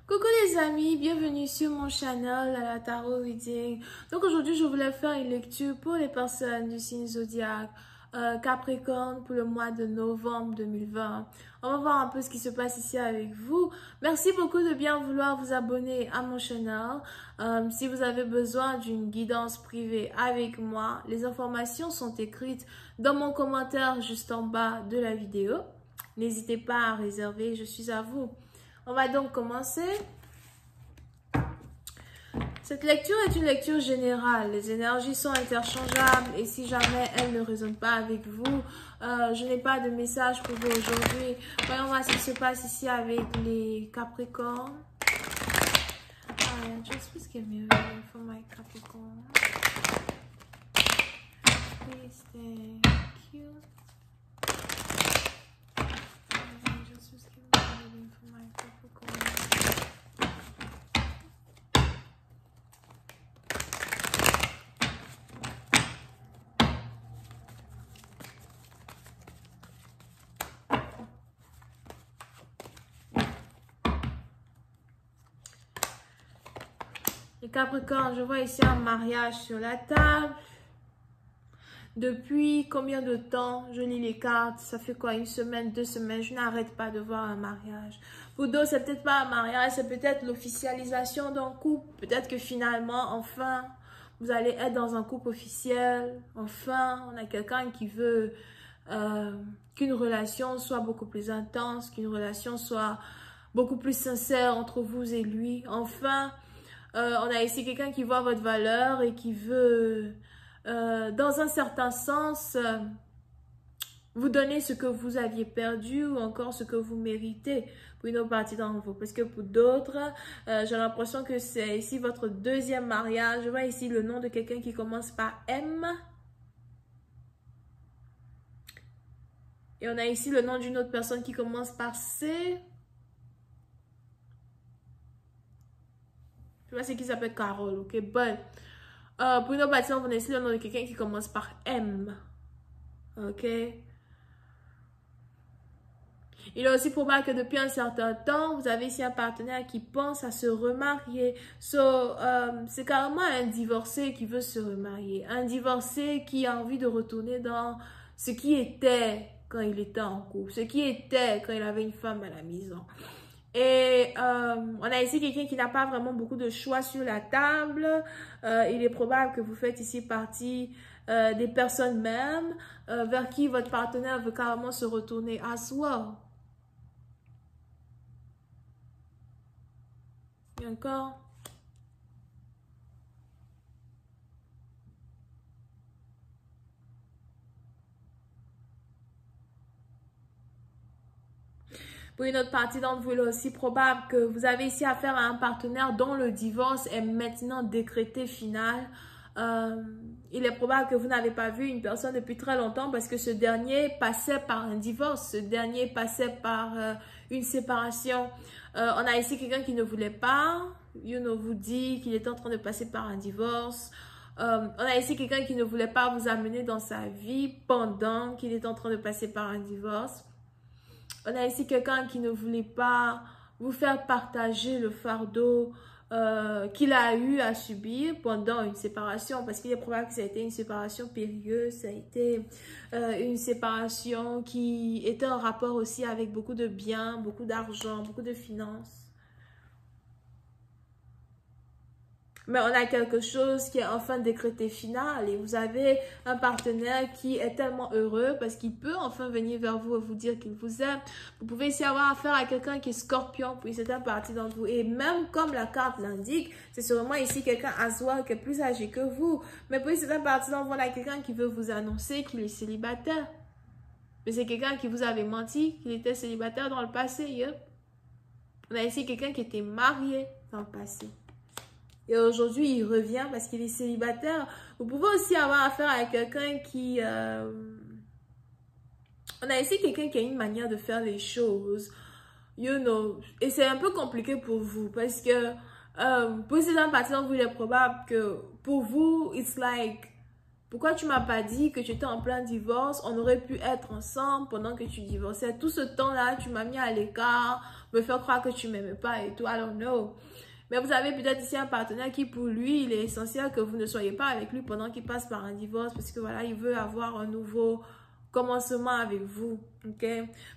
Coucou les amis, bienvenue sur mon channel à la Tarot Reading. Donc aujourd'hui je voulais faire une lecture pour les personnes du signe zodiaque Capricorne pour le mois de novembre 2020. On va voir un peu ce qui se passe ici avec vous. Merci beaucoup de bien vouloir vous abonner à mon channel. Si vous avez besoin d'une guidance privée avec moi, les informations sont écrites dans mon commentaire juste en bas de la vidéo. N'hésitez pas à réserver, je suis à vous. On va donc commencer. Cette lecture est une lecture générale. Les énergies sont interchangeables et si jamais elles ne résonnent pas avec vous, je n'ai pas de message pour vous aujourd'hui. Voyons voir ce qui se passe ici avec les Capricornes. Just please give me a reading for my Capricorn. Please, thank you. Just please give me a reading for my Capricorn. Les Capricornes, je vois ici un mariage sur la table. Depuis combien de temps je lis les cartes? Ça fait quoi? Une semaine, 2 semaines? Je n'arrête pas de voir un mariage. Pour d'autres, c'est peut-être pas un mariage, c'est peut-être l'officialisation d'un couple. Peut-être que finalement, enfin, vous allez être dans un couple officiel. Enfin, on a quelqu'un qui veut qu'une relation soit beaucoup plus intense, qu'une relation soit beaucoup plus sincère entre vous et lui. Enfin, on a ici quelqu'un qui voit votre valeur et qui veut, dans un certain sens, vous donner ce que vous aviez perdu ou encore ce que vous méritez pour une autre partie d'entre vous. Parce que pour d'autres, j'ai l'impression que c'est ici votre deuxième mariage. Je vois ici le nom de quelqu'un qui commence par M. Et on a ici le nom d'une autre personne qui commence par C. Je vois c'est qui s'appelle Carole, ok? Bon. Pour une autre partie, on a ici le nom de quelqu'un qui commence par M. Ok? Il est aussi probable que depuis un certain temps, vous avez ici un partenaire qui pense à se remarier. C'est carrément un divorcé qui veut se remarier. Un divorcé qui a envie de retourner dans ce qui était quand il était en couple. Ce qui était quand il avait une femme à la maison. Et on a ici quelqu'un qui n'a pas vraiment beaucoup de choix sur la table. Il est probable que vous faites ici partie des personnes même vers qui votre partenaire veut carrément se retourner à soi. Et encore. Pour une autre partie d'entre vous, il est aussi probable que vous avez ici affaire à un partenaire dont le divorce est maintenant décrété final. Il est probable que vous n'avez pas vu une personne depuis très longtemps parce que ce dernier passait par un divorce, ce dernier passait par une séparation. On a ici quelqu'un qui ne voulait pas, vous dit qu'il est en train de passer par un divorce. On a ici quelqu'un qui ne voulait pas vous amener dans sa vie pendant qu'il est en train de passer par un divorce. On a ici quelqu'un qui ne voulait pas vous faire partager le fardeau qu'il a eu à subir pendant une séparation. Parce qu'il est probable que ça a été une séparation périlleuse, ça a été une séparation qui était en rapport aussi avec beaucoup de biens, beaucoup d'argent, beaucoup de finances. Mais on a quelque chose qui est enfin décrété final et vous avez un partenaire qui est tellement heureux parce qu'il peut enfin venir vers vous et vous dire qu'il vous aime. Vous pouvez ici avoir affaire à quelqu'un qui est scorpion pour une certaine partie d'entre vous. Et même comme la carte l'indique, c'est sûrement ici quelqu'un à soi qui est plus âgé que vous. Mais pour une certaine partie d'entre vous, on a quelqu'un qui veut vous annoncer qu'il est célibataire. Mais c'est quelqu'un qui vous avait menti qu'il était célibataire dans le passé. Yep. On a ici quelqu'un qui était marié dans le passé. Et aujourd'hui, il revient parce qu'il est célibataire. Vous pouvez aussi avoir affaire à quelqu'un qui... On a ici quelqu'un qui a une manière de faire les choses. Et c'est un peu compliqué pour vous parce que pour ces gens partis, vous, il est probable que pour vous, it's like... Pourquoi tu m'as pas dit que tu étais en plein divorce? On aurait pu être ensemble pendant que tu divorçais. Tout ce temps-là, tu m'as mis à l'écart me faire croire que tu m'aimes pas et tout, I don't know. Mais vous avez peut-être ici un partenaire qui, pour lui, il est essentiel que vous ne soyez pas avec lui pendant qu'il passe par un divorce parce que voilà, il veut avoir un nouveau commencement avec vous, ok?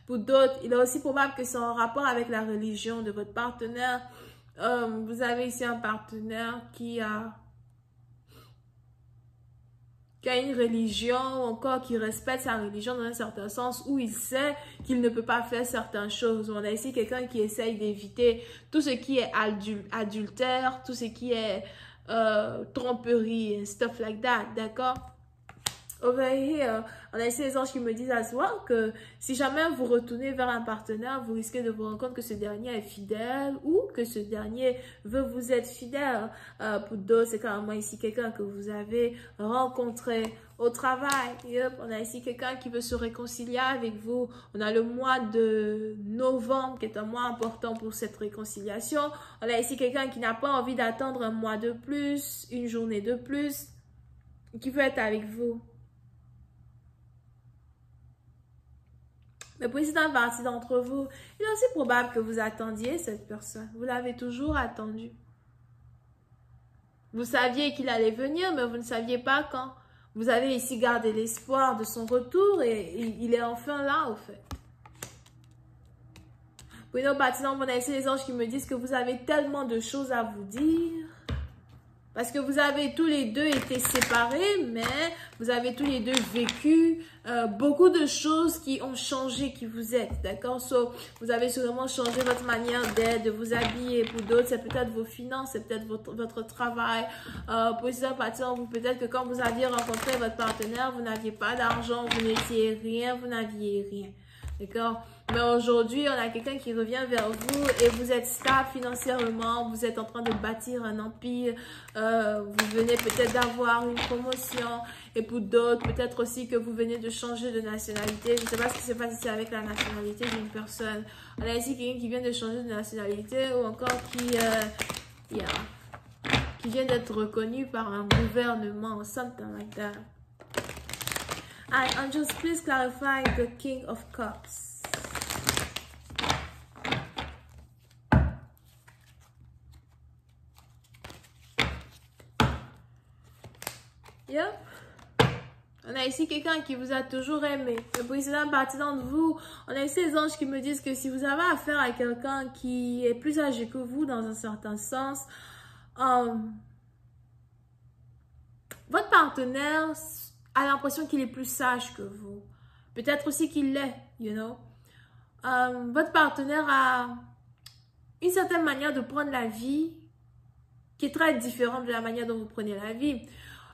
Pour d'autres, il est aussi probable que c'est en rapport avec la religion de votre partenaire. Vous avez ici un partenaire qui a une religion, ou encore qui respecte sa religion dans un certain sens, où il sait qu'il ne peut pas faire certaines choses. On a ici quelqu'un qui essaye d'éviter tout ce qui est adultère, tout ce qui est tromperie, and stuff like that, d'accord? Over here, on a ici les anges qui me disent as well que si jamais vous retournez vers un partenaire, vous risquez de vous rendre compte que ce dernier est fidèle ou que ce dernier veut vous être fidèle. Pour d'autres, c'est carrément ici quelqu'un que vous avez rencontré au travail. Yep. On a ici quelqu'un qui veut se réconcilier avec vous. On a le mois de novembre qui est un mois important pour cette réconciliation. On a ici quelqu'un qui n'a pas envie d'attendre un mois de plus, une journée de plus, qui veut être avec vous. Mais pour une certaine partie d'entre vous, il est aussi probable que vous attendiez cette personne. Vous l'avez toujours attendu. Vous saviez qu'il allait venir, mais vous ne saviez pas quand. Vous avez ici gardé l'espoir de son retour et il est enfin là, au fait. Pour une autre partie d'entre vous, on a ici les anges qui me disent que vous avez tellement de choses à vous dire. Parce que vous avez tous les deux été séparés, mais vous avez tous les deux vécu beaucoup de choses qui ont changé qui vous êtes, d'accord? So, vous avez sûrement changé votre manière d'être, de vous habiller. Pour d'autres, c'est peut-être vos finances, c'est peut-être votre travail. Pour certains parties, vous peut-être que quand vous aviez rencontré votre partenaire, vous n'aviez pas d'argent, vous n'étiez rien, vous n'aviez rien. D'accord? Mais aujourd'hui, on a quelqu'un qui revient vers vous et vous êtes stable financièrement, vous êtes en train de bâtir un empire, vous venez peut-être d'avoir une promotion et pour d'autres, peut-être aussi que vous venez de changer de nationalité. Je ne sais pas ce qui se passe ici avec la nationalité d'une personne. On a ici quelqu'un qui vient de changer de nationalité ou encore qui vient d'être reconnu par un gouvernement, something like that. And just please clarify the King of Cups. Yep. On a ici quelqu'un qui vous a toujours aimé. Et pour une partie d'entre vous, on a ici les anges qui me disent que si vous avez affaire à quelqu'un qui est plus âgé que vous dans un certain sens, votre partenaire a l'impression qu'il est plus sage que vous. Peut-être aussi qu'il l'est, you know. Votre partenaire a une certaine manière de prendre la vie qui est très différente de la manière dont vous prenez la vie.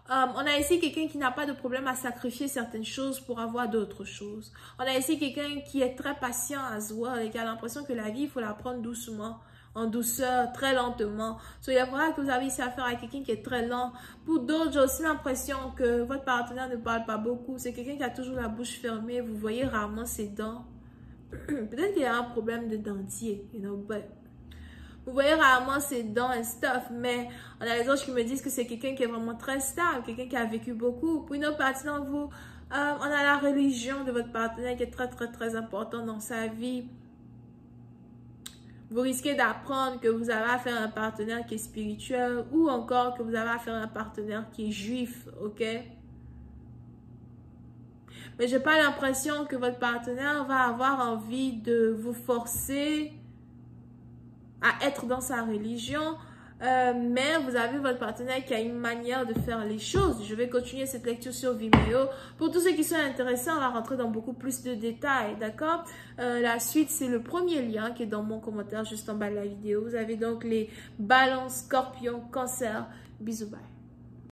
On a ici quelqu'un qui n'a pas de problème à sacrifier certaines choses pour avoir d'autres choses. On a ici quelqu'un qui est très patient à soi et qui a l'impression que la vie, il faut la prendre doucement, en douceur, très lentement. So, il y a vraiment que vous avez ici affaire à quelqu'un qui est très lent. Pour d'autres, j'ai aussi l'impression que votre partenaire ne parle pas beaucoup. C'est quelqu'un qui a toujours la bouche fermée. Vous voyez rarement ses dents. Peut-être qu'il y a un problème de dentier, you know, but... Vous voyez rarement ses dents et stuff, mais on a les autres qui me disent que c'est quelqu'un qui est vraiment très stable, quelqu'un qui a vécu beaucoup. Pour une autre partie d'entre vous, on a la religion de votre partenaire qui est très, très, très importante dans sa vie. Vous risquez d'apprendre que vous avez affaire à un partenaire qui est spirituel ou encore que vous avez affaire à un partenaire qui est juif, ok? Mais j'ai pas l'impression que votre partenaire va avoir envie de vous forcer à être dans sa religion, mais vous avez votre partenaire qui a une manière de faire les choses. Je vais continuer cette lecture sur Vimeo. Pour tous ceux qui sont intéressés, on va rentrer dans beaucoup plus de détails, d'accord? La suite, c'est le premier lien qui est dans mon commentaire juste en bas de la vidéo. Vous avez donc les balances, scorpions, cancer. Bisous, bye.